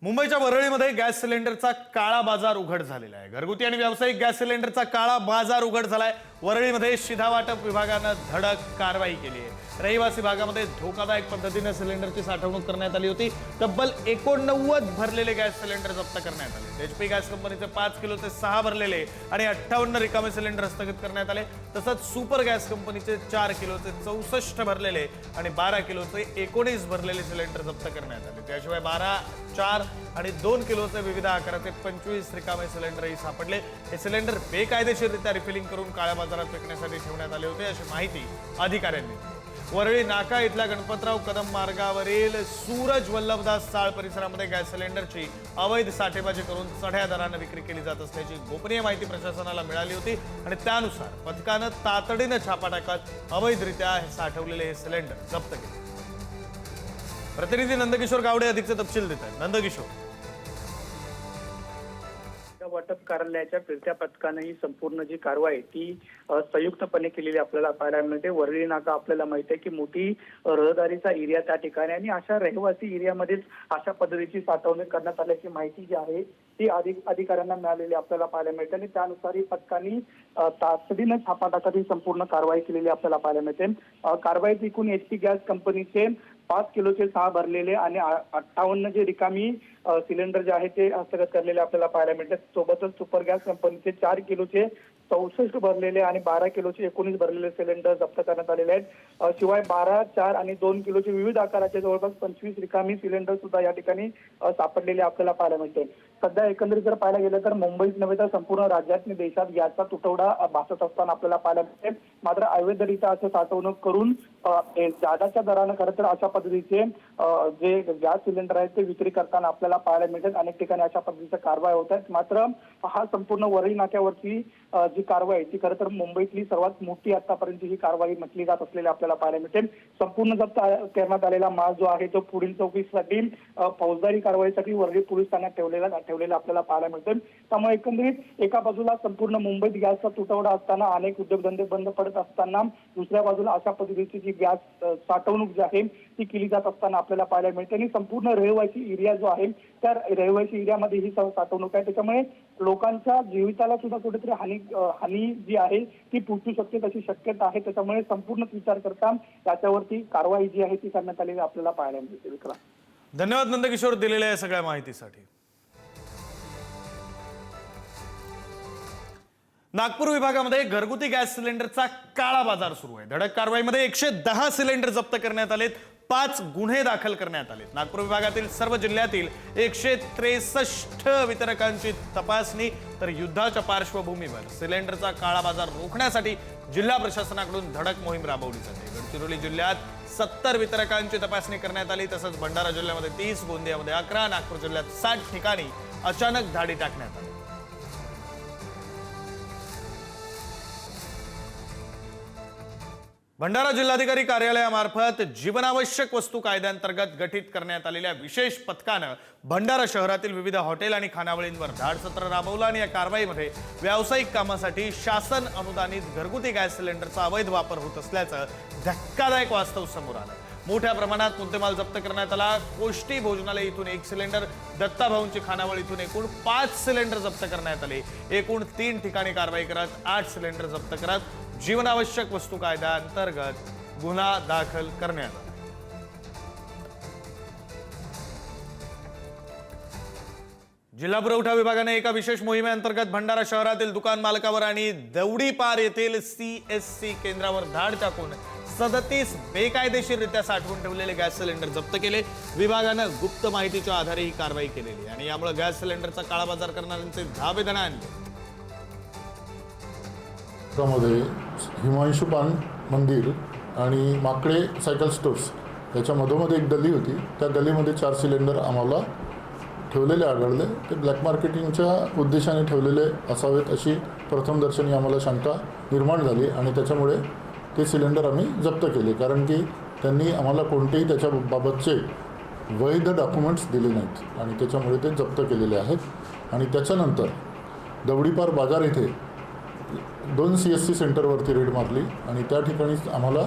मुंबईच्या वरळीमध्ये गॅस सिलेंडरचा काळा बाजार उघड झालेला आहे। घरगुती आणि व्यावसायिक गॅस सिलेंडरचा काळा बाजार उघड झालाय। वरळीमध्ये शिधा वाटप विभागाने धडक कारवाई केली आहे। रहिवासी भागामध्ये धोकादायक पद्धतीने सिलेंडरची साठवणूक करण्यात आली होती। तब्बल 89 भरलेले गॅस सिलेंडर जप्त करण्यात आले। एचपी गॅस कंपनीचे 5 किलोचे 6 भरलेले आणि 58 रिकामे सिलेंडर हस्तगत करण्यात आले। तसंच सुपर गॅस कंपनीचे 4 किलोचे 64 भरलेले आणि 12 किलोचे 19 भरलेले सिलेंडर जप्त करण्यात आले। त्याशिवाय 12, 4 आणि 2 किलोचे विविध आकाराचे 25 रिकामे सिलेंडरही सापडले। हे सिलेंडर बेकायदेशीररित्या रिफिलिंग करून काळ्या बाजारात विकण्यासाठी ठेवण्यात आले होते, अशी माहिती अधिकाऱ्यांनी दिली। वरळी नाका इथल्या गणपतराव कदम मार्गावरील सूरज वल्लभदास चाळ परिसरामध्ये गॅस सिलेंडरची अवैध साठेबाजी करून चढ्या दराने विक्री केली जात असल्याची गोपनीय माहिती प्रशासनाला मिळाली होती आणि त्यानुसार पथकाने तातडीने छापा टाकत अवैधरित्या साठवलेले हे सिलेंडर जप्त केले। प्रतिनिधी नंदकिशोर गावडे अधिकचे तपशील देत आहेत। नंदकिशोर, वाटप कार्यालयाच्या फिरत्या पथकाने ही संपूर्ण जी कारवाई ती संयुक्तपणे केलेली आपल्याला पाहायला मिळते। वरळी नाका आपल्याला माहिती आहे की मोठी रहदारीचा एरिया त्या ठिकाणी आणि अशा रहिवासी एरियामध्येच अशा पद्धतीची साठवणूक करण्यात आल्याची माहिती जी आहे ती अधिकाऱ्यांना मिळालेली आपल्याला पाहायला मिळते आणि त्यानुसार ही पथकांनी तातडीने छापा टाकत ही संपूर्ण कारवाई केलेली आपल्याला पाहायला मिळते। कारवाईत एकूण एचपी गॅस कंपनीचे 5 किलोचे 6 भरलेले आणि 58 जे रिकामी सिलेंडर जे आहे ते हस्तगत करलेले आपल्याला पाहायला मिळते। सोबतच सुपर गॅस कंपनीचे 4 किलोचे 64 भरलेले आणि 12 किलोचे 19 भरलेले सिलेंडर जप्त करण्यात आलेले आहेत। शिवाय 12, 4 आणि 2 किलोचे विविध आकाराचे जवळपास 25 रिकामी सिलेंडर सुद्धा या ठिकाणी सापडलेले आपल्याला पाहायला मिळते। सध्या एकंदरीत जर पाहायला गेलं तर मुंबईत नव्हे तर संपूर्ण राज्यात आणि देशात गॅसचा तुटवडा भासत असताना आपल्याला पाहायला मिळते। मात्र अवैधरित्या असं साठवणूक करून जादाच्या दरानं खरं तर अशा पद्धतीचे जे गॅस सिलेंडर आहेत ते विक्री करताना आपल्याला पाहायला मिळतात। अनेक ठिकाणी अशा पद्धतीच्या कारवाई होत आहेत। मात्र हा संपूर्ण वरळी नाक्यावरची जी कारवाई ती खरं तर मुंबईतली सर्वात मोठी आतापर्यंत ही कारवाई म्हटली जात असलेली आपल्याला पाहायला मिळते। संपूर्ण जप्त करण्यात आलेला माल जो आहे तो पुढील चौकशीसाठी फौजदारी कारवाईसाठी वरळी पोलीस ठाण्यात ठेवलेला आपल्याला पाहायला मिळते। त्यामुळे एकंदरीत एका बाजूला संपूर्ण मुंबईत गॅसचा तुटवडा असताना अनेक उद्योगधंदे बंद पडत असताना दुसऱ्या बाजूला अशा पद्धतीची जी गॅस साठवणूक जी आहे ती केली जात असताना आपल्याला पाहायला मिळते आणि संपूर्ण रहिवासी एरिया जो आहे त्या रहिवासी एरियामध्ये ही साठवणूक आहे। त्याच्यामुळे लोकांच्या जीविताला सुद्धा कुठेतरी हानी जी आहे ती पोहोचू शकते तशी शक्यता आहे। त्याच्यामुळे संपूर्ण विचार करता त्याच्यावरती कारवाई जी आहे ती करण्यात आलेली आपल्याला पाहायला मिळते। विक्रम, धन्यवाद नंदकिशोर दिलेल्या या सगळ्या माहितीसाठी। नागपूर विभागामध्ये घरगुती गॅस सिलेंडरचा काळा बाजार सुरू आहे। धडक कारवाईमध्ये 110 सिलेंडर जप्त करण्यात आलेत, 5 गुन्हे दाखल करण्यात आलेत। नागपूर विभागातील सर्व जिल्ह्यातील 163 वितरकांची तपासणी तर युद्धाच्या पार्श्वभूमीवर सिलेंडरचा काळा बाजार रोखण्यासाठी जिल्हा प्रशासनाकडून धडक मोहीम राबवली जाते। गडचिरोली जिल्ह्यात 70 वितरकांची तपासणी करण्यात आली। तसंच भंडारा जिल्ह्यामध्ये 30, गोंदियामध्ये 11, नागपूर जिल्ह्यात 60 ठिकाणी अचानक धाडी टाकण्यात आली। भंडारा जिल्हाधिकारी कार्यालयामार्फत जीवनावश्यक वस्तू कायद्याअंतर्गत गठीत करण्यात आलेल्या विशेष पथकानं भंडारा शहरातील विविध हॉटेल आणि खानावळींवर धाड सत्र राबवलं आणि या कारवाईमध्ये व्यावसायिक कामासाठी शासन अनुदानित घरगुती गॅस सिलेंडरचा अवैध वापर होत असल्याचं धक्कादायक वास्तव समोर आलं। मोठ्या प्रमाणात मुद्देमाल जप्त करण्यात आला। कोष्टी भोजनालय इथून 1 सिलेंडर, दत्ता भाऊंची खानावळ इथून एकूण 5 सिलेंडर जप्त करण्यात आले। एकूण 3 ठिकाणी कारवाई करत 8 सिलेंडर जप्त करत जीवनावश्यक वस्तू कायद्याअंतर्गत गुन्हा दाखल करण्यात आला। जिल्हा पुरवठा विभागाने एका विशेष मोहिमेअंतर्गत भंडारा शहरातील दुकान मालकावर आणि दौडीपार येथील सीएससी केंद्रावर धाड टाकून 37 बेकायदेशीररित्या साठवून ठेवलेले गॅस सिलेंडर जप्त केले। विभागानं गुप्त माहितीच्या आधारे ही कारवाई केलेली आणि यामुळे गॅस सिलेंडरचा काळा बाजार करणाऱ्यांचे धाबे दणा आणले। मध्ये हिमांशु पान मंदिर आणि माकडे सायकल स्टोर्स याच्या मधोमध्ये एक गली होती। त्या गलीमध्ये 4 सिलेंडर आम्हाला ठेवलेले आढळले। ते ब्लॅक मार्केटिंगच्या उद्देशाने ठेवलेले असावेत अशी प्रथमदर्शनी आम्हाला शंका निर्माण झाली आणि त्याच्यामुळे ते सिलेंडर आम्ही जप्त केले, कारण की त्यांनी आम्हाला कोणतेही त्याच्या बाबतचे वैध डॉक्युमेंट्स दिले नाहीत आणि त्याच्यामुळे ते जप्त केलेले आहेत। आणि त्याच्यानंतर दवडीपार बाजार येथे 2 CSC सेंटरवरती रेड मारली आणि त्या ठिकाणी आम्हाला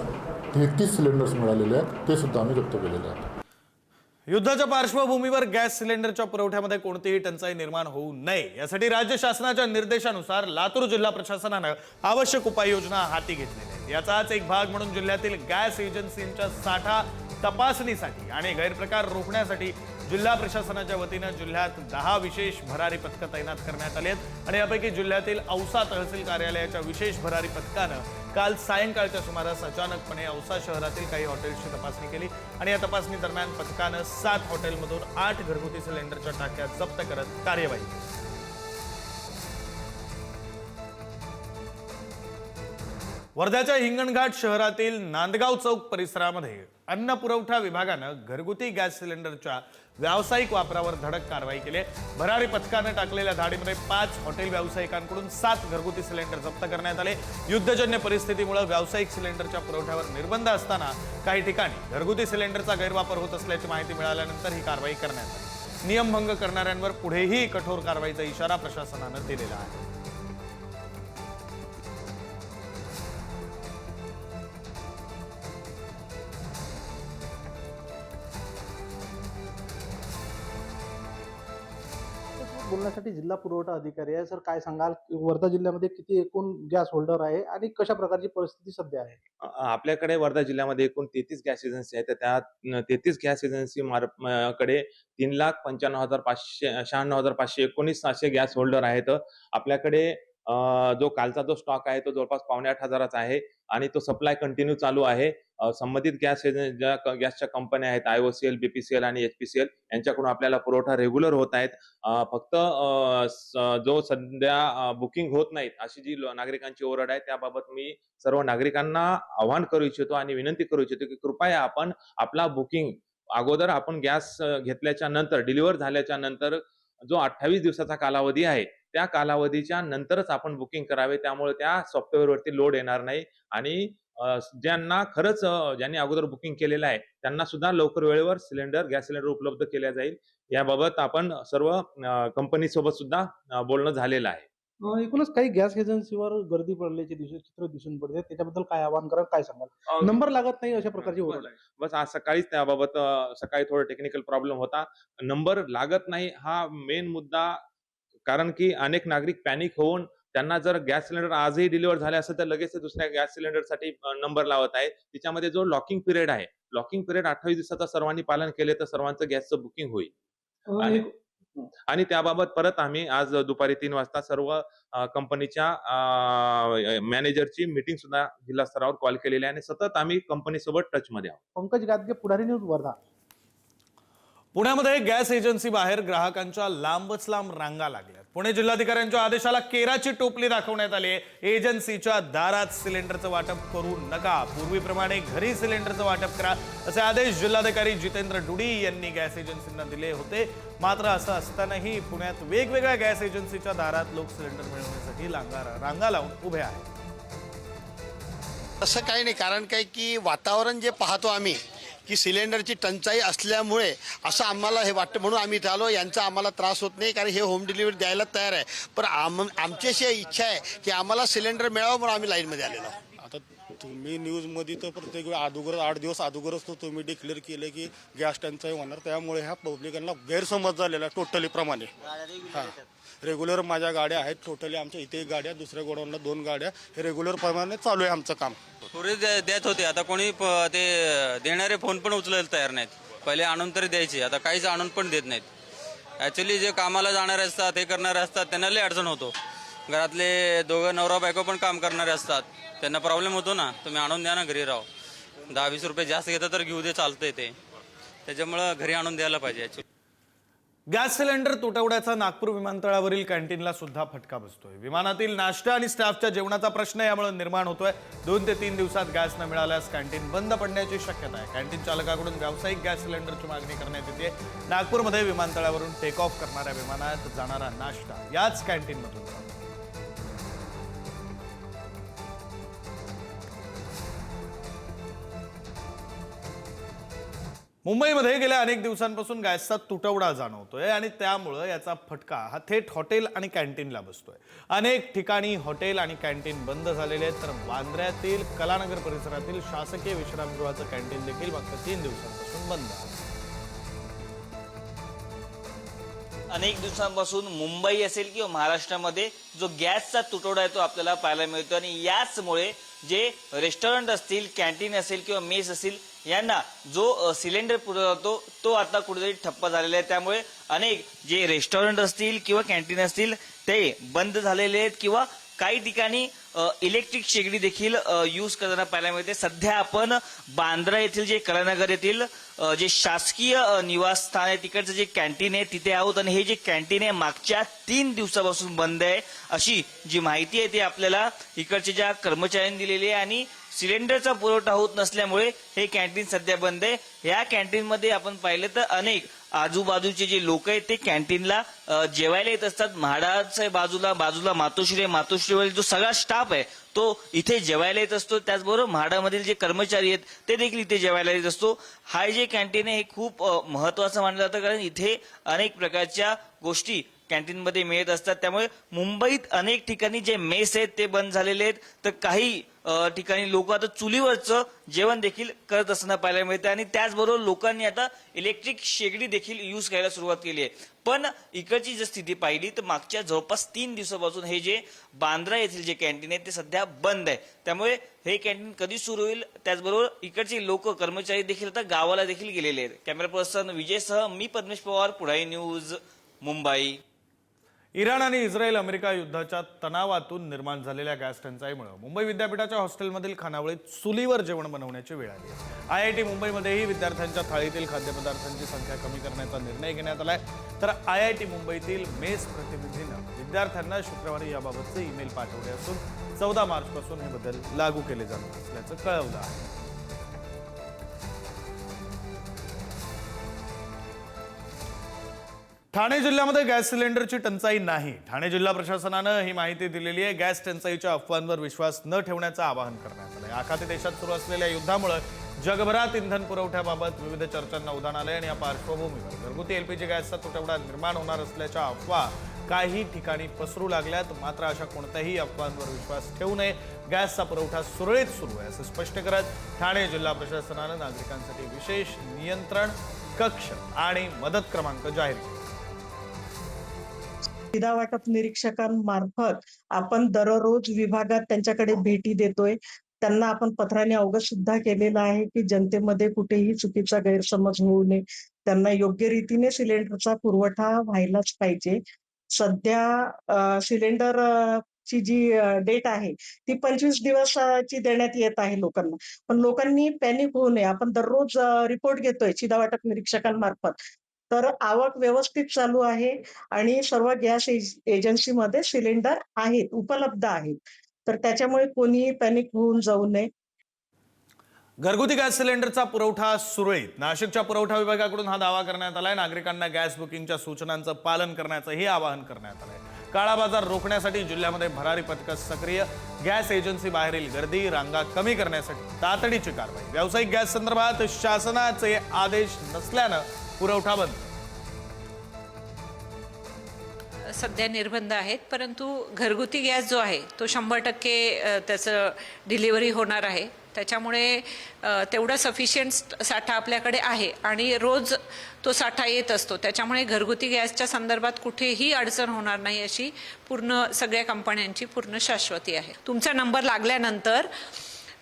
33 सिलेंडर्स मिळालेले आहेत, ते सुद्धा आम्ही जप्त केलेले आहेत। युद्धाच्या पार्श्वभूमीवर गॅस सिलेंडरच्या पुरवठ्यामध्ये कोणतीही टंचाई निर्माण होऊ नये यासाठी राज्य शासनाच्या निर्देशानुसार लातूर जिल्हा प्रशासनानं आवश्यक उपाययोजना हाती घेतलेल्या आहेत। याचाच एक भाग म्हणून जिल्ह्यातील गॅस एजन्सींच्या साठा तपासणीसाठी आणि गैरप्रकार रोखण्यासाठी जिल्हा प्रशासनाच्या वतीनं जिल्ह्यात 10 विशेष भरारी पथकं तैनात करण्यात आली आहेत आणि यापैकी जिल्ह्यातील औसा तहसील कार्यालयाच्या विशेष भरारी पथकानं काल सायंकाळच्या सुमारास अचानकपणे औसा शहरातील काही हॉटेल्सची तपासणी केली आणि या तपासणी दरम्यान पथकानं 7 हॉटेलमधून 8 घरगुती सिलेंडरच्या टाक्या जप्त करत कार्यवाही केली। वर्ध्याच्या हिंगणघाट शहरातील नांदगाव चौक परिसरामध्ये अन्न पुरवठा विभागानं घरगुती गॅस सिलेंडरच्या व्यावसायिक वापरावर धडक कारवाई केली। भरारी पथकानं टाकलेल्या धाडीमध्ये 5 हॉटेल व्यावसायिकांकडून 7 घरगुती सिलेंडर जप्त करण्यात आले। युद्धजन्य परिस्थितीमुळे व्यावसायिक सिलेंडरच्या पुरवठ्यावर निर्बंध असताना काही ठिकाणी घरगुती सिलेंडरचा गैरवापर होत असल्याची माहिती मिळाल्यानंतर ही कारवाई करण्यात आली। नियमभंग करणाऱ्यांवर पुढेही कठोर कारवाईचा इशारा प्रशासनानं दिलेला आहे। बोलण्यासाठी जिल्हा पुरवठा अधिकारी आहे सर, काय सांगाल वर्धा जिल्ह्यामध्ये किती एकूण गॅस होल्डर आहे आणि कशा प्रकारची परिस्थिती सध्या आहे? आपल्याकडे वर्धा जिल्ह्यामध्ये एकूण 33 गॅस एजन्सी आहेत। तर त्या 33 गॅस एजन्सी कडे 3,95,519 असे गॅस होल्डर आहेत। आपल्याकडे जो कालचा जो स्टॉक आहे तो जवळपास 8,500 आहे आणि तो सप्लाय कंटिन्यू चालू आहे। संबंधित गॅसच्या कंपन्या आहेत IOCL, BPCL आणि HPCL यांच्याकडून आपल्याला पुरवठा रेग्युलर होत आहेत। फक्त जो सध्या बुकिंग होत नाहीत अशी जी नागरिकांची ओरड आहे त्याबाबत मी सर्व नागरिकांना आवाहन करू इच्छितो आणि विनंती करू इच्छितो की कृपया आपण आपला बुकिंग अगोदर आपण गॅस घेतल्याच्या नंतर डिलिव्हर झाल्याच्या नंतर जो 28 दिवसाचा कालावधी आहे त्या कालावधीच्या नंतरच आपण बुकिंग करावे। त्यामुळे त्या सॉफ्टवेअरवरती लोड येणार नाही आणि ज्यांनी अगोदर बुकिंग केलेलं आहे त्यांना सुद्धा लवकर वेळेवर गॅस सिलेंडर उपलब्ध केल्या जाईल। याबाबत आपण सर्व कंपनी सोबत सुद्धा बोलणं झालेलं आहे। एकूणच काही गॅस एजन्सीवर गर्दी पडल्याचे चित्र दिसून पडते, त्याच्याबद्दल काय आवाहन कराल, काय सांगाल? नंबर लागत नाही अशा प्रकारची ओरड आहे। बस आज सकाळीच त्याबाबत सकाळी थोडा टेक्निकल प्रॉब्लेम होता। नंबर लागत नाही हा मेन मुद्दा, कारण की अनेक नागरिक पॅनिक होऊन त्यांना जर गॅस सिलेंडर आजही डिलिव्हर झाले असेल तर लगेच दुसऱ्या गॅस सिलेंडरसाठी नंबर लावत आहे। त्याच्यामध्ये जो लॉकिंग पिरियड आहे, लॉकिंग पिरियड 28 दिवसाचा सर्वांनी पालन केले तर सर्वांचं गॅसचं बुकिंग होईल। आणि त्याबाबत परत आम्ही आज दुपारी 3 वाजता सर्व कंपनीच्या मॅनेजरची मीटिंग सुद्धा जिल्हा स्तरावर कॉल केलेली आहे आणि सतत आम्ही कंपनी सोबत टच मध्ये आहोत। पंकज गादगे, पुढारी न्यूज, वर्धा। पुण्यामध्ये गॅस एजन्सी बाहेर ग्राहकांच्या लांबच लांब रांगा लागल्या। पुणे जिल्हाधिकाऱ्यांच्या आदेशाला केराची टोपली दाखवण्यात आली आहे। एजन्सीच्या दारात सिलेंडरचं वाटप करू नका, पूर्वीप्रमाणे घरी सिलेंडरचं वाटप करा असे आदेश जिल्हाधिकारी जितेंद्र डुडी यांनी गॅस एजन्सींना दिले होते। मात्र असं असतानाही पुण्यात वेगवेगळ्या गॅस एजन्सीच्या दारात लोक सिलेंडर मिळवण्यासाठी रांगा लावून उभे आहेत। असं काही नाही, कारण काय की वातावरण जे पाहतो आम्ही की सिलेंडरची टंचाई असल्यामुळे असं आम्हाला हे वाटतं, म्हणून आम्ही इथे आलो। यांचा आम्हाला त्रास होत नाही कारण हे होम डिलिव्हरी द्यायला तयार आहे, पण आमची अशी इच्छा आहे की आम्हाला सिलेंडर मिळावं म्हणून आम्ही लाईनमध्ये आलेलो आहोत। आता तुम्ही न्यूजमध्ये तर प्रत्येक वेळी अगोदर 8 दिवस अगोदरच तो तुम्ही डिक्लेअर केलं की गॅस टंचाई होणार, त्यामुळे ह्या पब्लिकांना गैरसमज झालेला टोटली प्रमाणे। हां, रेग्युलर माझ्या गाड्या आहेत, टोटली आमच्या इथे 1 गाड्या, दुसऱ्या गोडाऊनला 2 गाड्या, हे रेग्युलर प्रमाणे चालू आहे आमचं काम। पूर्वी देत होते, आता कोणी ते देणारे फोन पण उचलायला तयार नाहीत। पहिले आणून तरी द्यायचे, आता काहीच आणून पण देत नाहीत। ॲक्च्युली जे कामाला जाणारे असतात, हे करणारे असतात, त्यांना लई अडचण होतो। घरातले दोघं नवरा बायको पण काम करणारे असतात, त्यांना प्रॉब्लेम होतो ना, तुम्ही आणून द्या ना, घरी राहो। 10-20 रुपये जास्त घेता तर घेऊ दे, चालतंय ते, त्याच्यामुळं घरी आणून द्यायला पाहिजे। ॲक्च्युली गॅस सिलेंडर तुटवड्याचा नागपूर विमानतळावरील कॅन्टीनला सुद्धा फटका बसतोय। विमानातील नाश्ता आणि स्टाफच्या जेवणाचा प्रश्न यामुळे निर्माण होतोय। 2 ते 3 दिवसात गॅस न मिळाल्यास कॅन्टीन बंद पडण्याची शक्यता आहे। कॅन्टीन चालकाकडून व्यावसायिक गॅस सिलेंडरची मागणी करण्यात येते। नागपूरमध्ये विमानतळावरून टेक ऑफ करणाऱ्या विमानात जाणारा नाश्ता याच कॅन्टीनमधून जातो। मुंबईमध्ये गेल्या अनेक दिवसांपासून गॅसचा तुटवडा जाणवतोय आणि त्यामुळे याचा फटका हा थेट हॉटेल आणि कॅन्टीनला बसतोय। अनेक ठिकाणी हॉटेल आणि कॅन्टीन बंद झालेले आहेत, तर वांद्र्यातील कलानगर परिसरातील शासकीय विश्रामगृहाचं कॅन्टीन देखील मागच्या 3 दिवसांपासून बंद आहे। अनेक दिवसांपासून मुंबई असेल किंवा महाराष्ट्रामध्ये जो गॅसचा तुटवडा आहे तो आपल्याला पाहायला मिळतो आणि याचमुळे जे रेस्टॉरंट असतील, कॅन्टीन असेल किंवा मेस असेल यांना जो सिलेंडर पुरवतो तो आता कुठेतरी ठप्प झालेला आहे. त्यामुळे अनेक जे रेस्टॉरंट असतील किंवा कॅन्टीन असतील ते बंद झालेले आहेत किंवा काही ठिकाणी इलेक्ट्रिक शेगडी देखील यूज करताना पाहायला मिळते. सध्या आपण बांद्रा येथील जे कलानगर येथील जे शासकीय निवासस्थान आहे तिकडचं जे कॅन्टीन आहे तिथे आहोत आणि हे जे कॅन्टीन आहे मागच्या 3 दिवसापासून बंद आहे अशी जी माहिती आहे ती आपल्याला इकडच्या ज्या कर्मचाऱ्यांनी दिलेली आहे आणि सिलेंडरचा पुरवठा होत नसल्यामुळे हे कॅन्टीन सध्या बंद आहे. या कॅन्टीनमध्ये आपण पाहिलं तर अनेक आजूबाजूचे जे लोक आहेत ते कॅन्टीनला जेवायला येत असतात. म्हाडाच्या बाजूला मातोश्री आहे, मातोश्रीवरील जो सगळा स्टाफ आहे तो इथे जेवायला येत असतो. त्याचबरोबर म्हाडामधील जे कर्मचारी आहेत ते देखील इथे जेवायला येत असतो. हा जे कॅन्टीन आहे हे खूप महत्वाचं मानलं जातं कारण इथे अनेक प्रकारच्या गोष्टी कॅन्टीनमध्ये मिळत असतात. त्यामुळे मुंबईत अनेक ठिकाणी जे मेस आहेत ते बंद झालेले आहेत तर काही ठिकाणी लोक आता चुलीवरचं जेवण देखील करत असताना पाहायला मिळतं आणि त्याचबरोबर लोकांनी आता इलेक्ट्रिक शेगडी देखील यूज करायला सुरुवात केली आहे. पण इकडची जर स्थिती पाहिली तर मागच्या जवळपास 3 दिवसापासून हे जे बांद्रा येथील जे कॅन्टीन आहे ते सध्या बंद आहे. त्यामुळे हे कॅन्टीन कधी सुरू होईल त्याचबरोबर इकडचे लोक कर्मचारी देखील आता गावाला देखील गेलेले आहेत. कॅमेरा पर्सन विजयसह मी पद्मेश पवार, पुढारी न्यूज, मुंबई. इराण आणि इस्रायल अमेरिका युद्धाच्या तणावातून निर्माण झालेल्या गॅस टंचाईमुळे मुंबई विद्यापीठाच्या हॉस्टेलमधील खानावळीत चुलीवर जेवण बनवण्याची वेळ आली आहे. IIT मुंबईमध्येही विद्यार्थ्यांच्या थाळीतील खाद्यपदार्थांची संख्या कमी करण्याचा निर्णय घेण्यात आलाय. तर IIT मुंबईतील मेस प्रतिनिधीनं विद्यार्थ्यांना शुक्रवारी याबाबतचे ईमेल पाठवले असून 14 मार्चपासून हे बदल लागू केले जाणार असल्याचं कळवलं आहे. ठाणे जिल्ह्यामध्ये गॅस सिलेंडरची टंचाई नाही. ठाणे जिल्हा प्रशासनानं ही माहिती दिलेली आहे. गॅस टंचाईच्या अफवांवर विश्वास न ठेवण्याचं आवाहन करण्यात आलंय. आखाती देशात सुरू असलेल्या युद्धामुळे जगभरात इंधन पुरवठ्याबाबत विविध चर्चांना उधाण आलंय आणि या पार्श्वभूमीवर घरगुती LPG गॅसचा तुटवडा निर्माण होणार असल्याच्या अफवा काही ठिकाणी पसरू लागल्यात. मात्र अशा कोणत्याही अफवांवर विश्वास ठेवू नये. गॅसचा पुरवठा सुरळीत सुरू आहे असं स्पष्ट करत ठाणे जिल्हा प्रशासनानं नागरिकांसाठी विशेष नियंत्रण कक्ष आणि मदत क्रमांक जाहीर केले. शिधा वाटप निरीक्षकांमार्फत आपण दररोज विभागात त्यांच्याकडे भेटी देतोय. त्यांना आपण पत्राने अवगत सुद्धा केलेलं आहे की जनतेमध्ये कुठेही चुकीचा गैरसमज होऊ नये. त्यांना योग्य रीतीने सिलेंडरचा पुरवठा व्हायलाच पाहिजे. सध्या सिलेंडर ची जी डेट आहे ती 25 दिवसाची देण्यात येत आहे लोकांना. पण लोकांनी पॅनिक होऊ नये. आपण दररोज रिपोर्ट घेतोय शिधा वाटप निरीक्षकांमार्फत. तर आवक व्यवस्थित चालू आहे आणि सर्व गॅस एजन्सीमध्ये सिलेंडर आहेत, उपलब्ध आहेत. तर त्याच्यामुळे कोणीही पॅनिक होऊन जाऊ नये. घरगुती गॅस सिलेंडरचा पुरवठा सुरळीत. नाशिकच्या पुरवठा विभागाकडून हा दावा करण्यात आलाय. नागरिकांना गॅस बुकिंगच्या सूचनांचं पालन करण्याचंही आवाहन करण्यात आलंय. काळा बाजार रोखण्यासाठी जिल्ह्यामध्ये भरारी पथकं सक्रिय. गॅस एजन्सी बाहेरील गर्दी, रांगा कमी करण्यासाठी तातडीची कारवाई. व्यावसायिक गॅस संदर्भात शासनाचे आदेश नसल्यानं पुरवठा बंद. सध्या निर्बंध आहेत परंतु घरगुती गॅस जो आहे तो 100% त्याचं डिलिव्हरी होणार आहे. त्याच्यामुळे तेवढा सफिशियंट साठा आपल्याकडे आहे आणि रोज तो साठा येत असतो. त्याच्यामुळे घरगुती गॅसच्या संदर्भात कुठेही अडचण होणार नाही अशी पूर्ण सगळ्या कंपन्यांची पूर्ण शाश्वती आहे. तुमचा नंबर लागल्यानंतर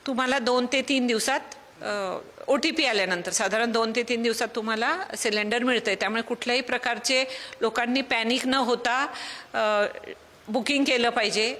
तुम्हाला 2 ते 3 दिवसात OTP आल्यानंतर साधारण 2 ते 3 दिवसात तुम्हाला सिलेंडर मिळतंय. त्यामुळे कुठल्याही प्रकारचे लोकांनी पॅनिक न होता बुकिंग केलं पाहिजे.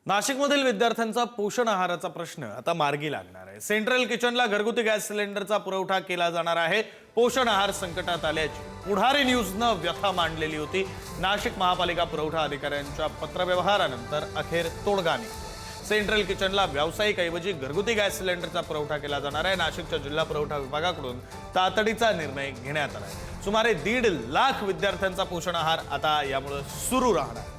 नाशिकमधील विद्यार्थ्यांचा पोषण आहाराचा प्रश्न आता मार्गी लागणार आहे. सेंट्रल किचनला घरगुती गॅस सिलेंडरचा पुरवठा केला जाणार आहे. पोषण आहार संकटात आल्याची पुढारी न्यूजनं व्यथा मांडलेली होती. नाशिक महापालिका पुरवठा अधिकाऱ्यांच्या पत्रव्यवहारानंतर अखेर तोडगा निघाला. सेंट्रल किचनला व्यावसायिक ऐवजी घरगुती गॅस सिलेंडरचा पुरवठा केला जाणार आहे. नाशिकच्या जिल्हा पुरवठा विभागाकडून तातडीचा निर्णय घेण्यात आला आहे. सुमारे 1.5 लाख विद्यार्थ्यांचा पोषण आहार आता यामुळे सुरू राहणार.